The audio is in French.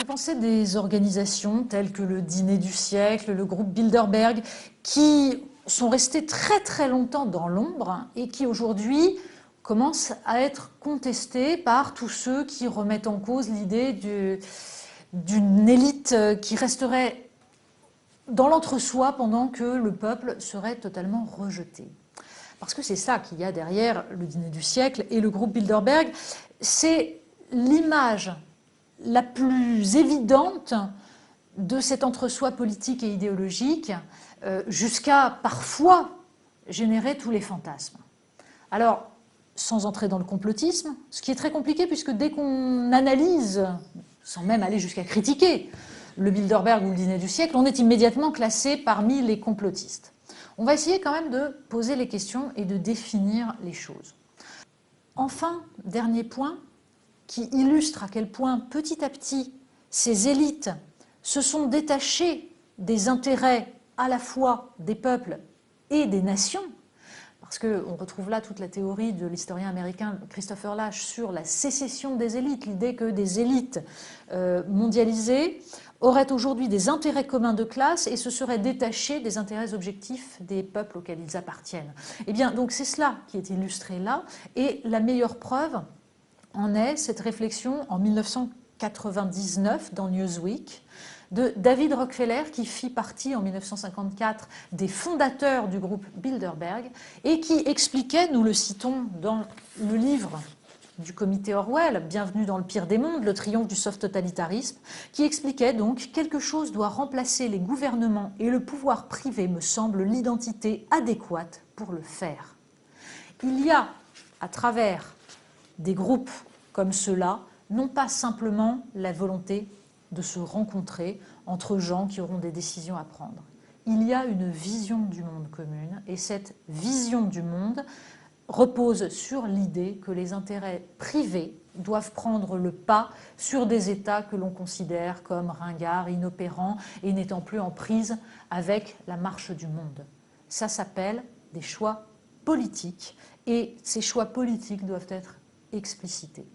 Que penser des organisations telles que le Dîner du siècle, le groupe Bilderberg, qui sont restés très très longtemps dans l'ombre et qui aujourd'hui commencent à être contestées par tous ceux qui remettent en cause l'idée d'une élite qui resterait dans l'entre-soi pendant que le peuple serait totalement rejeté. Parce que c'est ça qu'il y a derrière le Dîner du siècle et le groupe Bilderberg, c'est l'image la plus évidente de cet entre-soi politique et idéologique, jusqu'à parfois générer tous les fantasmes. Alors, sans entrer dans le complotisme, ce qui est très compliqué puisque dès qu'on analyse, sans même aller jusqu'à critiquer, le Bilderberg ou le Dîner du siècle, on est immédiatement classé parmi les complotistes. On va essayer quand même de poser les questions et de définir les choses. Enfin, dernier point, qui illustre à quel point petit à petit ces élites se sont détachées des intérêts à la fois des peuples et des nations, parce qu'on retrouve là toute la théorie de l'historien américain Christopher Lasch sur la sécession des élites, l'idée que des élites mondialisées auraient aujourd'hui des intérêts communs de classe et se seraient détachées des intérêts objectifs des peuples auxquels ils appartiennent. Eh bien, donc c'est cela qui est illustré là, et la meilleure preuve en est cette réflexion en 1999 dans Newsweek de David Rockefeller, qui fit partie en 1954 des fondateurs du groupe Bilderberg et qui expliquait, nous le citons dans le livre du comité Orwell, Bienvenue dans le pire des mondes, le triomphe du soft totalitarisme, qui expliquait donc quelque chose doit remplacer les gouvernements et le pouvoir privé me semble l'identité adéquate pour le faire. Il y a à travers des groupes comme ceux-là, non pas simplement la volonté de se rencontrer entre gens qui auront des décisions à prendre. Il y a une vision du monde commune et cette vision du monde repose sur l'idée que les intérêts privés doivent prendre le pas sur des États que l'on considère comme ringards, inopérants et n'étant plus en prise avec la marche du monde. Ça s'appelle des choix politiques et ces choix politiques doivent être explicités.